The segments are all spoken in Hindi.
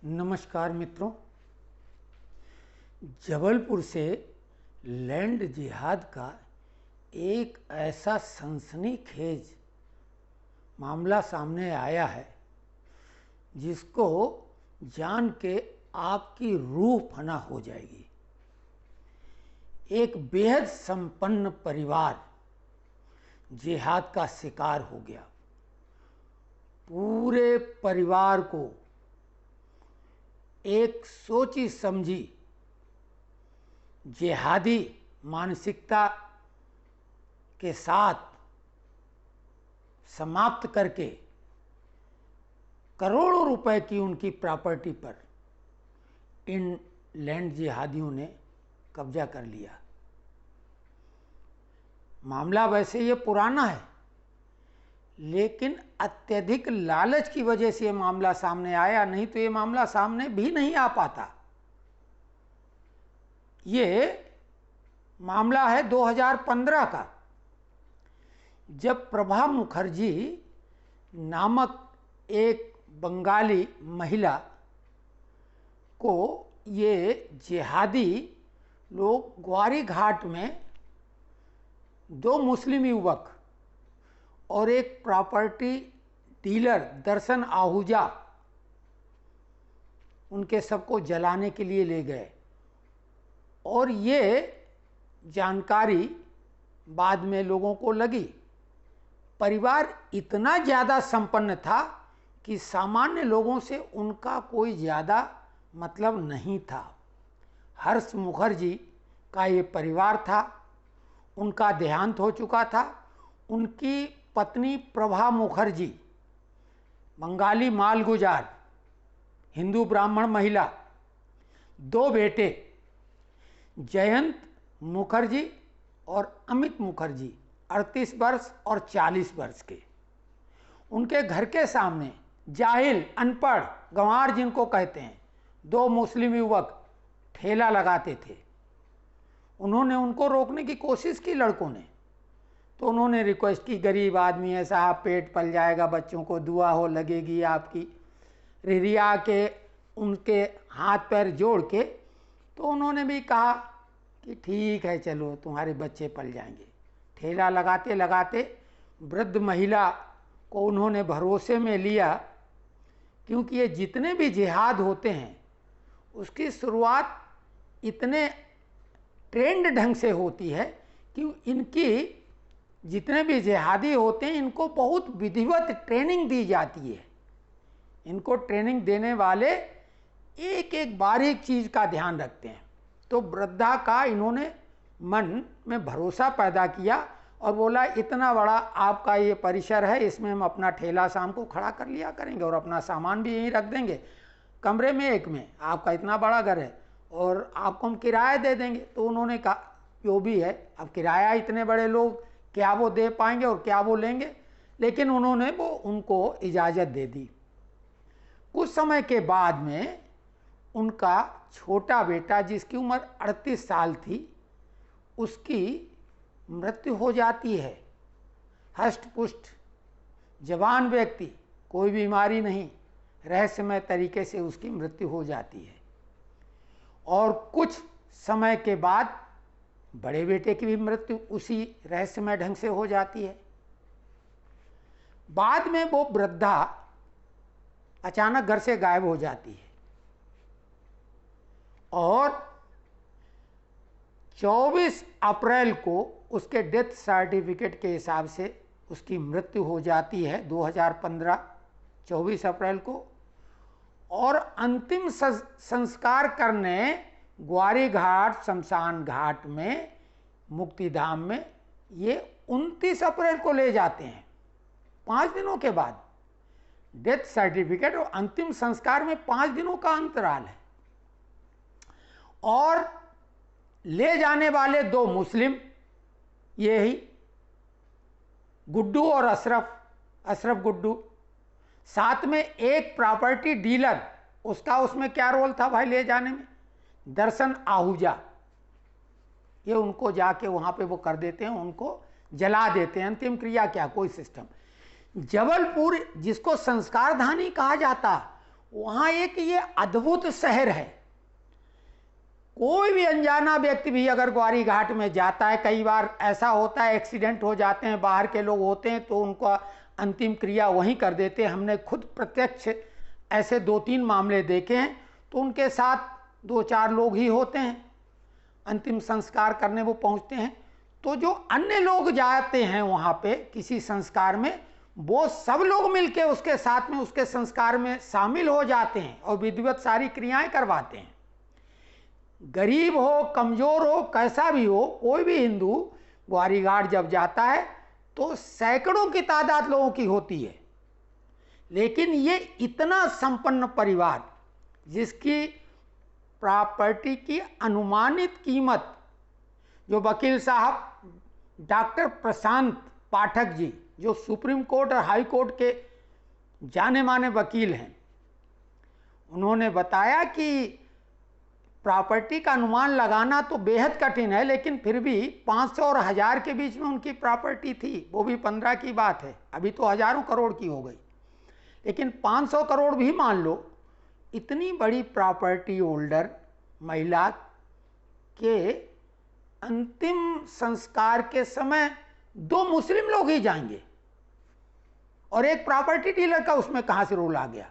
नमस्कार मित्रों। जबलपुर से लैंड जिहाद का एक ऐसा सनसनीखेज मामला सामने आया है जिसको जान के आपकी रूह फना हो जाएगी। एक बेहद संपन्न परिवार जिहाद का शिकार हो गया। पूरे परिवार को एक सोची समझी जिहादी मानसिकता के साथ समाप्त करके करोड़ों रुपए की उनकी प्रॉपर्टी पर इन लैंड जिहादियों ने कब्जा कर लिया। मामला वैसे ये पुराना है, लेकिन अत्यधिक लालच की वजह से ये मामला सामने आया, नहीं तो ये मामला सामने भी नहीं आ पाता। ये मामला है 2015 का, जब प्रभा मुखर्जी नामक एक बंगाली महिला को ये जिहादी लोग ग्वारी घाट में दो मुस्लिम युवक और एक प्रॉपर्टी डीलर दर्शन आहूजा उनके सबको जलाने के लिए ले गए। और ये जानकारी बाद में लोगों को लगी। परिवार इतना ज़्यादा संपन्न था कि सामान्य लोगों से उनका कोई ज़्यादा मतलब नहीं था। हर्ष मुखर्जी का ये परिवार था, उनका देहांत हो चुका था। उनकी पत्नी प्रभा मुखर्जी बंगाली मालगुजार हिंदू ब्राह्मण महिला, दो बेटे जयंत मुखर्जी और अमित मुखर्जी 38 वर्ष और 40 वर्ष के। उनके घर के सामने जाहिल अनपढ़ गंवार जिनको कहते हैं, दो मुस्लिम युवक ठेला लगाते थे। उन्होंने उनको रोकने की कोशिश की लड़कों ने, तो उन्होंने रिक्वेस्ट की, गरीब आदमी है साहब, पेट पल जाएगा, बच्चों को दुआ हो लगेगी आपकी। रिरिया के उनके हाथ पैर जोड़ के तो उन्होंने भी कहा कि ठीक है, चलो तुम्हारे बच्चे पल जाएंगे। ठेला लगाते लगाते वृद्ध महिला को उन्होंने भरोसे में लिया, क्योंकि ये जितने भी जिहाद होते हैं उसकी शुरुआत इतने ट्रेंड ढंग से होती है कि इनकी जितने भी जिहादी होते हैं इनको बहुत विधिवत ट्रेनिंग दी जाती है। इनको ट्रेनिंग देने वाले एक एक बारीक चीज़ का ध्यान रखते हैं। तो वृद्धा का इन्होंने मन में भरोसा पैदा किया और बोला, इतना बड़ा आपका ये परिसर है, इसमें हम अपना ठेला शाम को खड़ा कर लिया करेंगे और अपना सामान भी यहीं रख देंगे, कमरे में एक में। आपका इतना बड़ा घर है और आपको हम किराया दे देंगे। तो उन्होंने कहा, जो भी है, अब किराया इतने बड़े लोग क्या वो दे पाएंगे और क्या वो लेंगे, लेकिन उन्होंने वो उनको इजाज़त दे दी। कुछ समय के बाद में उनका छोटा बेटा, जिसकी उम्र 38 साल थी, उसकी मृत्यु हो जाती है। हष्ट पुष्ट जवान व्यक्ति, कोई बीमारी नहीं, रहस्यमय तरीके से उसकी मृत्यु हो जाती है। और कुछ समय के बाद बड़े बेटे की भी मृत्यु उसी रहस्यमय ढंग से हो जाती है। बाद में वो वृद्धा अचानक घर से गायब हो जाती है और 24 अप्रैल को उसके डेथ सर्टिफिकेट के हिसाब से उसकी मृत्यु हो जाती है 2015 24 अप्रैल को। और अंतिम संस्कार करने ग्वारी घाट शमशान घाट में मुक्तिधाम में ये 29 अप्रैल को ले जाते हैं। 5 दिनों के बाद डेथ सर्टिफिकेट और अंतिम संस्कार में 5 दिनों का अंतराल है। और ले जाने वाले दो मुस्लिम, ये ही गुड्डू और अशरफ गुड्डू, साथ में एक प्रॉपर्टी डीलर, उसका उसमें क्या रोल था भाई ले जाने में, दर्शन आहूजा। ये उनको जाके वहां पे वो कर देते हैं, उनको जला देते हैं। अंतिम क्रिया क्या, कोई सिस्टम। जबलपुर जिसको संस्कारधानी कहा जाता, वहां एक ये अद्भुत शहर है। कोई भी अनजाना व्यक्ति भी अगर ग्वारी घाट में जाता है, कई बार ऐसा होता है एक्सीडेंट हो जाते हैं, बाहर के लोग होते हैं तो उनका अंतिम क्रिया वहीं कर देते हैं। हमने खुद प्रत्यक्ष ऐसे 2-3 मामले देखे हैं। तो उनके साथ 2-4 लोग ही होते हैं, अंतिम संस्कार करने वो पहुंचते हैं। तो जो अन्य लोग जाते हैं वहाँ पे किसी संस्कार में, वो सब लोग मिलके उसके साथ में उसके संस्कार में शामिल हो जाते हैं और विधिवत सारी क्रियाएं करवाते हैं। गरीब हो, कमजोर हो, कैसा भी हो, कोई भी हिंदू ग्वारी घाट जब जाता है तो सैकड़ों की तादाद लोगों की होती है। लेकिन ये इतना संपन्न परिवार जिसकी प्रॉपर्टी की अनुमानित कीमत, जो वकील साहब डॉक्टर प्रशांत पाठक जी, जो सुप्रीम कोर्ट और हाई कोर्ट के जाने माने वकील हैं, उन्होंने बताया कि प्रॉपर्टी का अनुमान लगाना तो बेहद कठिन है, लेकिन फिर भी 500 और 1000 के बीच में उनकी प्रॉपर्टी थी। वो भी 15 की बात है, अभी तो हजारों करोड़ की हो गई, लेकिन 500 करोड़ भी मान लो। इतनी बड़ी प्रॉपर्टी होल्डर महिला के अंतिम संस्कार के समय 2 मुस्लिम लोग ही जाएंगे और एक प्रॉपर्टी डीलर का उसमें कहां से रोल आ गया।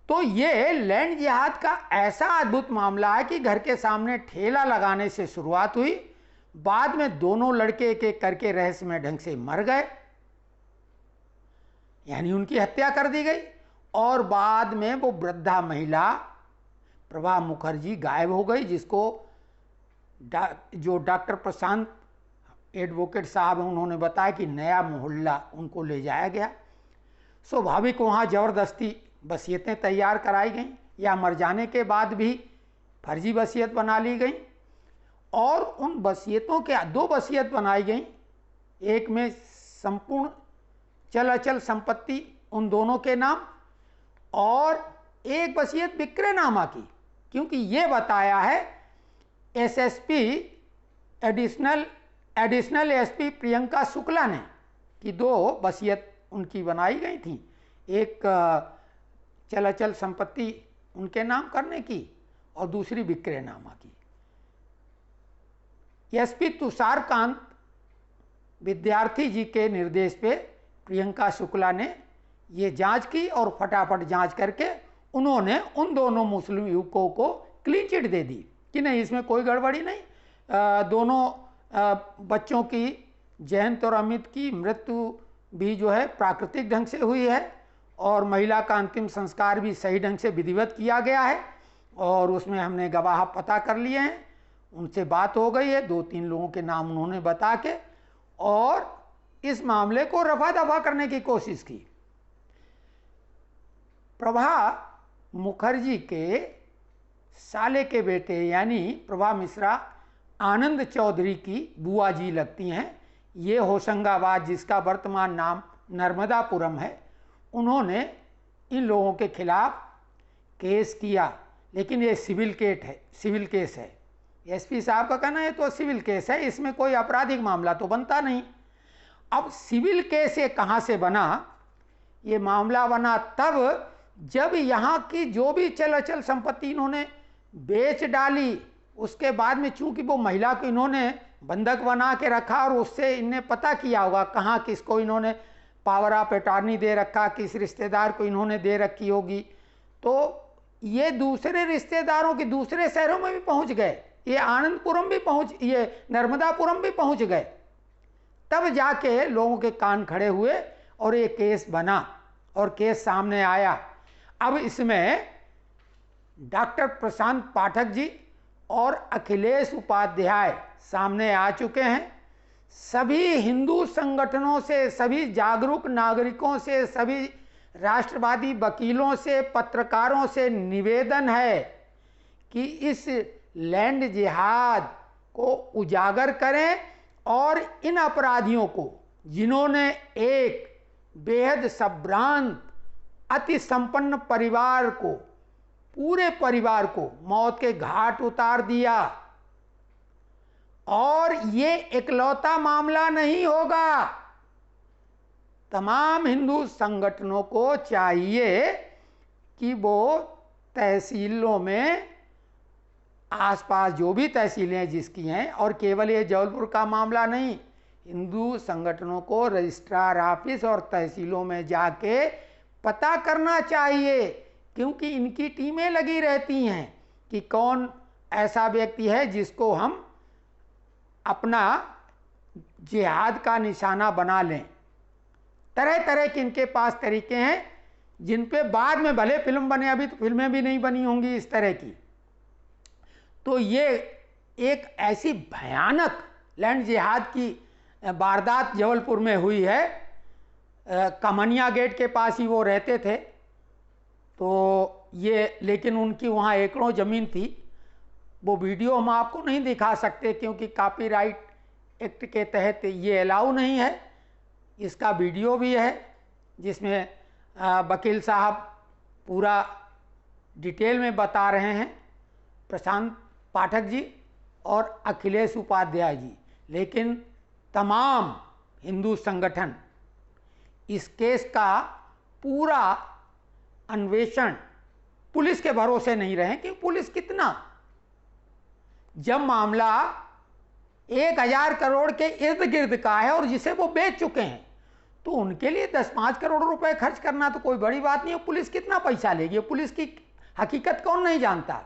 तो ये लैंड जिहाद का ऐसा अद्भुत मामला है कि घर के सामने ठेला लगाने से शुरुआत हुई, बाद में दोनों लड़के एक एक करके रहस्यमय ढंग से मर गए, यानी उनकी हत्या कर दी गई। और बाद में वो वृद्धा महिला प्रभा मुखर्जी गायब हो गई, जिसको जो डॉक्टर प्रशांत एडवोकेट साहब हैं उन्होंने बताया कि नया मोहल्ला उनको ले जाया गया। स्वाभाविक वहाँ ज़बरदस्ती वसीयतें तैयार कराई गई या मर जाने के बाद भी फर्जी वसीयत बना ली गई। और उन वसीयतों के 2 वसीयत बनाई गई, एक में संपूर्ण चल अचल संपत्ति उन दोनों के नाम और एक वसीयत विक्रयनामा की, क्योंकि ये बताया है SSP additional SP Priyanka Shukla ने कि 2 वसीयत उनकी बनाई गई थी, एक चल अचल संपत्ति उनके नाम करने की और दूसरी विक्रयनामा की। एसपी तुषारकांत विद्यार्थी जी के निर्देश पे प्रियंका शुक्ला ने ये जांच की और फटाफट जांच करके उन्होंने उन दोनों मुस्लिम युवकों को क्लीन चिट दे दी कि नहीं, इसमें कोई गड़बड़ी नहीं। दोनों बच्चों की, जयंत और अमित की मृत्यु भी जो है प्राकृतिक ढंग से हुई है और महिला का अंतिम संस्कार भी सही ढंग से विधिवत किया गया है और उसमें हमने गवाह पता कर लिए हैं, उनसे बात हो गई है, 2-3 लोगों के नाम उन्होंने बता के और इस मामले को रफा दफा करने की कोशिश की। प्रभा मुखर्जी के साले के बेटे यानी प्रभा मिश्रा आनंद चौधरी की बुआ जी लगती हैं। ये होशंगाबाद, जिसका वर्तमान नाम नर्मदापुरम है, उन्होंने इन लोगों के खिलाफ केस किया, लेकिन ये सिविल केस है। एसपी साहब का कहना है तो सिविल केस है, इसमें कोई आपराधिक मामला तो बनता नहीं। अब सिविल केस ये कहाँ से बना? ये मामला बना तब जब यहाँ की जो भी चल अचल संपत्ति इन्होंने बेच डाली, उसके बाद में चूंकि वो महिला को इन्होंने बंधक बना के रखा और उससे इन्हें पता किया होगा कहाँ किसको इन्होंने पावर ऑफ अटॉर्नी दे रखा, किस रिश्तेदार को इन्होंने दे रखी होगी, तो ये दूसरे रिश्तेदारों के दूसरे शहरों में भी पहुंच गए, ये आनंदपुरम भी ये नर्मदापुरम भी पहुंच गए। तब जाके लोगों के कान खड़े हुए और ये केस बना और केस सामने आया। अब इसमें डॉक्टर प्रशांत पाठक जी और अखिलेश उपाध्याय सामने आ चुके हैं। सभी हिंदू संगठनों से, सभी जागरूक नागरिकों से, सभी राष्ट्रवादी वकीलों से, पत्रकारों से निवेदन है कि इस लैंड जिहाद को उजागर करें और इन अपराधियों को, जिन्होंने एक बेहद संभ्रांत अति संपन्न परिवार को, पूरे परिवार को मौत के घाट उतार दिया, और ये इकलौता मामला नहीं होगा। तमाम हिंदू संगठनों को चाहिए कि वो तहसीलों में, आसपास जो भी तहसीलें जिसकी हैं, और केवल ये जबलपुर का मामला नहीं, हिंदू संगठनों को रजिस्ट्रार ऑफिस और तहसीलों में जाके पता करना चाहिए, क्योंकि इनकी टीमें लगी रहती हैं कि कौन ऐसा व्यक्ति है जिसको हम अपना जिहाद का निशाना बना लें। तरह तरह के इनके पास तरीके हैं जिन पे बाद में भले फिल्म बने, अभी तो फिल्में भी नहीं बनी होंगी इस तरह की। तो ये एक ऐसी भयानक लैंड जिहाद की वारदात जबलपुर में हुई है। कमनिया गेट के पास ही वो रहते थे, तो ये, लेकिन उनकी वहाँ एकड़ों ज़मीन थी। वो वीडियो हम आपको नहीं दिखा सकते क्योंकि कॉपीराइट एक्ट के तहत ये अलाउ नहीं है। इसका वीडियो भी है जिसमें वकील साहब पूरा डिटेल में बता रहे हैं, प्रशांत पाठक जी और अखिलेश उपाध्याय जी। लेकिन तमाम हिंदू संगठन इस केस का पूरा अन्वेषण पुलिस के भरोसे नहीं रहे कि पुलिस कितना, जब मामला 1000 करोड़ के इर्द गिर्द का है और जिसे वो बेच चुके हैं, तो उनके लिए 10-5 करोड़ रुपए खर्च करना तो कोई बड़ी बात नहीं है। पुलिस कितना पैसा लेगी? पुलिस की हकीकत कौन नहीं जानता?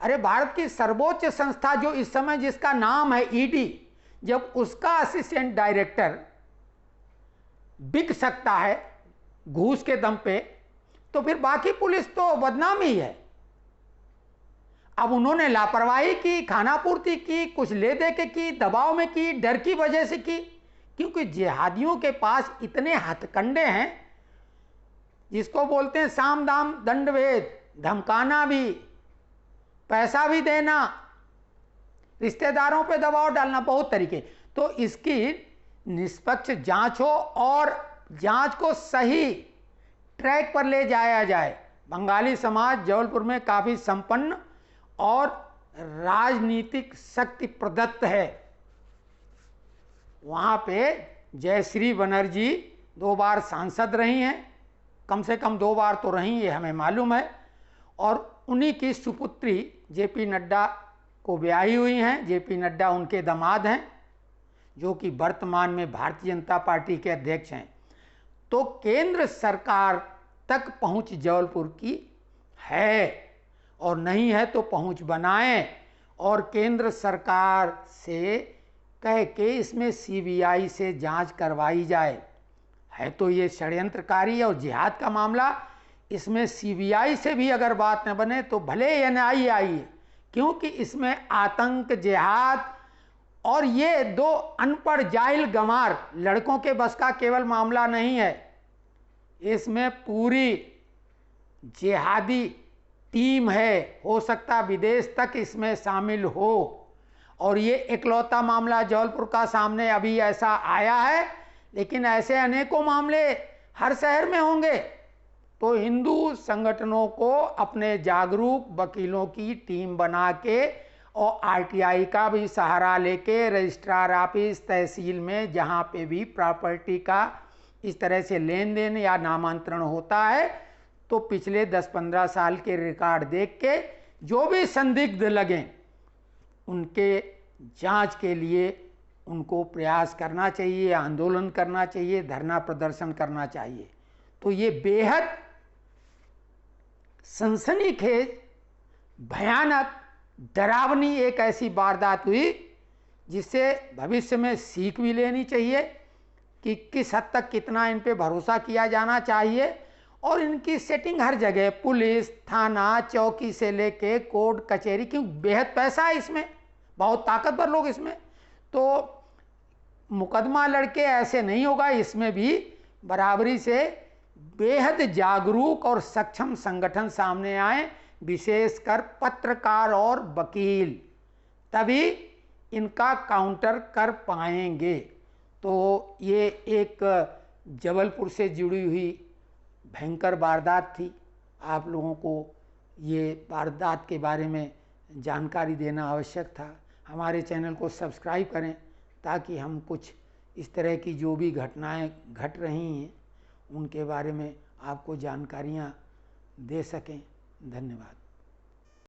अरे भारत की सर्वोच्च संस्था जो इस समय जिसका नाम है ईडी, जब उसका असिस्टेंट डायरेक्टर बिक सकता है घूस के दम पे, तो फिर बाकी पुलिस तो बदनाम ही है। अब उन्होंने लापरवाही की, खानापूर्ति की, कुछ ले दे के की, दबाव में की, डर की वजह से की, क्योंकि जिहादियों के पास इतने हथकंडे हैं जिसको बोलते हैं साम दाम दंड भेद, धमकाना भी, पैसा भी देना, रिश्तेदारों पे दबाव डालना, बहुत तरीके। तो इसकी निष्पक्ष जांच हो और जांच को सही ट्रैक पर ले जाया जाए। बंगाली समाज जबलपुर में काफ़ी संपन्न और राजनीतिक शक्ति प्रदत्त है। वहाँ पे जयश्री बनर्जी 2 बार सांसद रही हैं, कम से कम 2 बार तो रही, ये हमें मालूम है। और उन्हीं की सुपुत्री जेपी नड्डा को ब्याही हुई हैं। जेपी नड्डा उनके दामाद हैं, जो कि वर्तमान में भारतीय जनता पार्टी के अध्यक्ष हैं। तो केंद्र सरकार तक पहुंच जबलपुर की है, और नहीं है तो पहुंच बनाएं और केंद्र सरकार से कह के इसमें सीबीआई से जांच करवाई जाए। है तो ये षड्यंत्रकारी और जिहाद का मामला, इसमें सीबीआई से भी अगर बात न बने तो भले एनआईए, क्योंकि इसमें आतंक, जिहाद और ये 2 अनपढ़ जाहिल गंवार लड़कों के बस का केवल मामला नहीं है। इसमें पूरी जिहादी टीम है, हो सकता विदेश तक इसमें शामिल हो। और ये इकलौता मामला जबलपुर का सामने अभी ऐसा आया है, लेकिन ऐसे अनेकों मामले हर शहर में होंगे। तो हिंदू संगठनों को अपने जागरूक वकीलों की टीम बना के और आरटीआई का भी सहारा लेके रजिस्ट्रार ऑफिस, तहसील में जहाँ पे भी प्रॉपर्टी का इस तरह से लेन देन या नामांतरण होता है, तो पिछले 10-15 साल के रिकॉर्ड देख के जो भी संदिग्ध लगें उनके जांच के लिए उनको प्रयास करना चाहिए, आंदोलन करना चाहिए, धरना प्रदर्शन करना चाहिए। तो ये बेहद सनसनीखेज, भयानक, डरावनी एक ऐसी वारदात हुई जिससे भविष्य में सीख भी लेनी चाहिए कि किस हद तक कितना इन पे भरोसा किया जाना चाहिए। और इनकी सेटिंग हर जगह, पुलिस, थाना, चौकी से लेके कोर्ट कचहरी, क्यों बेहद पैसा है इसमें, बहुत ताकतवर लोग इसमें। तो मुकदमा लड़के ऐसे नहीं होगा, इसमें भी बराबरी से बेहद जागरूक और सक्षम संगठन सामने आए, विशेषकर पत्रकार और वकील, तभी इनका काउंटर कर पाएंगे। तो ये एक जबलपुर से जुड़ी हुई भयंकर वारदात थी। आप लोगों को ये वारदात के बारे में जानकारी देना आवश्यक था। हमारे चैनल को सब्सक्राइब करें ताकि हम कुछ इस तरह की जो भी घटनाएं घट रही हैं उनके बारे में आपको जानकारियां दे सकें। धन्यवाद।